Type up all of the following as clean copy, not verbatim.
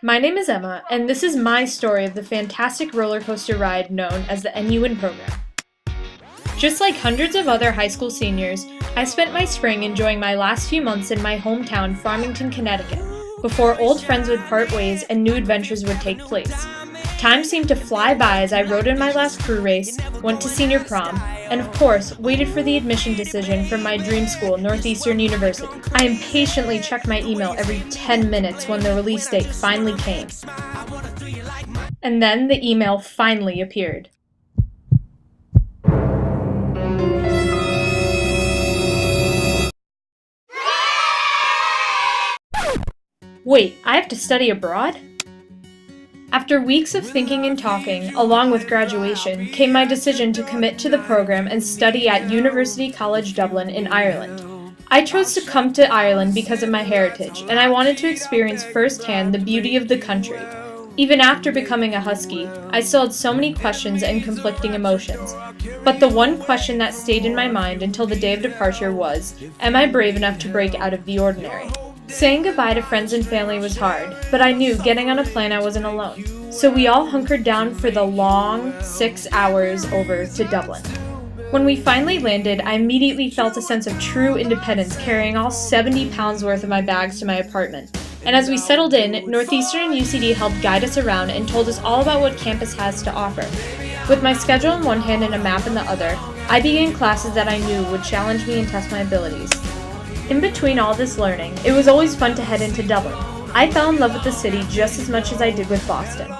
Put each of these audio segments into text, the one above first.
My name is Emma, and this is my story of the fantastic roller coaster ride known as the NUWin program. Just like hundreds of other high school seniors, I spent my spring enjoying my last few months in my hometown, Farmington, Connecticut, before old friends would part ways and new adventures would take place. Time seemed to fly by as I rode in my last crew race, went to senior prom, and of course, waited for the admission decision from my dream school, Northeastern University. I impatiently checked my email every 10 minutes when the release date finally came. And then the email finally appeared. Wait, I have to study abroad? After weeks of thinking and talking, along with graduation, came my decision to commit to the program and study at University College Dublin in Ireland. I chose to come to Ireland because of my heritage, and I wanted to experience firsthand the beauty of the country. Even after becoming a Husky, I still had so many questions and conflicting emotions. But the one question that stayed in my mind until the day of departure was, am I brave enough to break out of the ordinary? Saying goodbye to friends and family was hard, but I knew getting on a plane I wasn't alone. So we all hunkered down for the long 6 hours over to Dublin. When we finally landed, I immediately felt a sense of true independence carrying all 70 pounds worth of my bags to my apartment. And as we settled in, Northeastern and UCD helped guide us around and told us all about what campus has to offer. With my schedule in one hand and a map in the other, I began classes that I knew would challenge me and test my abilities. In between all this learning, it was always fun to head into Dublin. I fell in love with the city just as much as I did with Boston.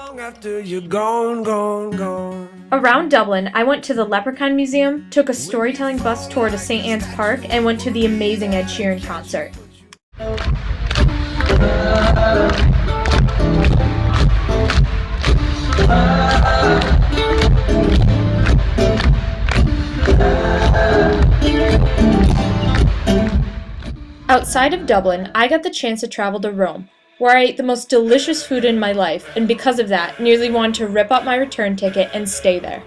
Around Dublin, I went to the Leprechaun Museum, took a storytelling bus tour to St. Anne's Park, and went to the amazing Ed Sheeran concert. Outside of Dublin, I got the chance to travel to Rome, where I ate the most delicious food in my life, and because of that, nearly wanted to rip up my return ticket and stay there.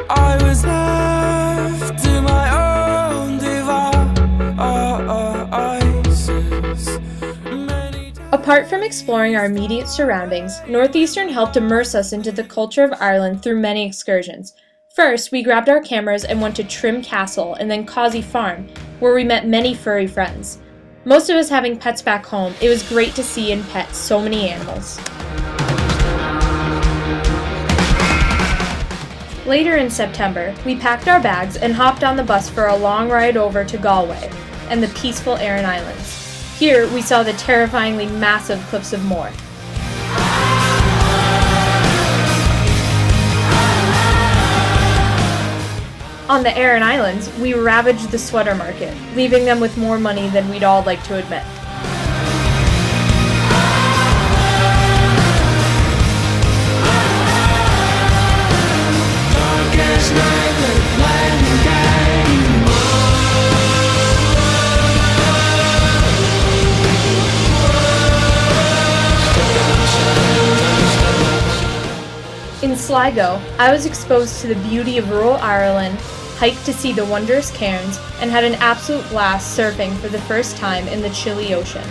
I was left to my own devices. Apart from exploring our immediate surroundings, Northeastern helped immerse us into the culture of Ireland through many excursions. First, we grabbed our cameras and went to Trim Castle and then Causey Farm, where we met many furry friends. Most of us having pets back home, it was great to see and pet so many animals. Later in September, we packed our bags and hopped on the bus for a long ride over to Galway and the peaceful Aran Islands. Here, we saw the terrifyingly massive Cliffs of Moher. On the Aran Islands, we ravaged the sweater market, leaving them with more money than we'd all like to admit. In Sligo, I was exposed to the beauty of rural Ireland, hiked to see the wondrous cairns, and had an absolute blast surfing for the first time in the chilly ocean.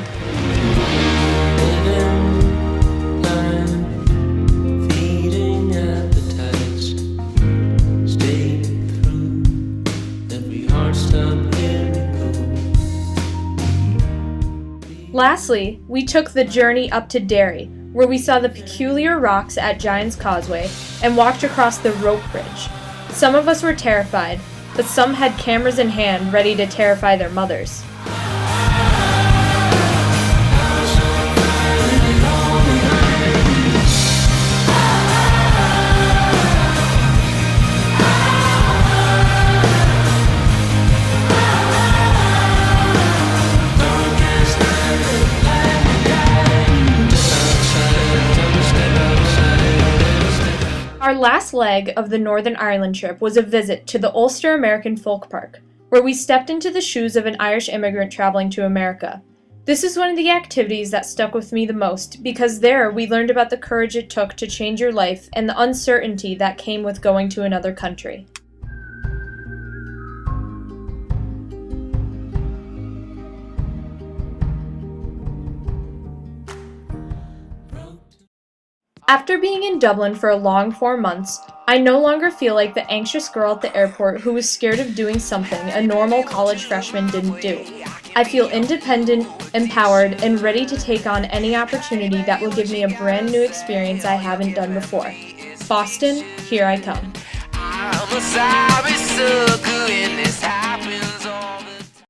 Lastly, we took the journey up to Derry, where we saw the peculiar rocks at Giant's Causeway and walked across the rope bridge. Some of us were terrified, but some had cameras in hand ready to terrify their mothers. Our last leg of the Northern Ireland trip was a visit to the Ulster American Folk Park, where we stepped into the shoes of an Irish immigrant traveling to America. This is one of the activities that stuck with me the most because there we learned about the courage it took to change your life and the uncertainty that came with going to another country. After being in Dublin for a long 4 months, I no longer feel like the anxious girl at the airport who was scared of doing something a normal college freshman didn't do. I feel independent, empowered, and ready to take on any opportunity that will give me a brand new experience I haven't done before. Boston, here I come. I'm a sorry sucker in this house.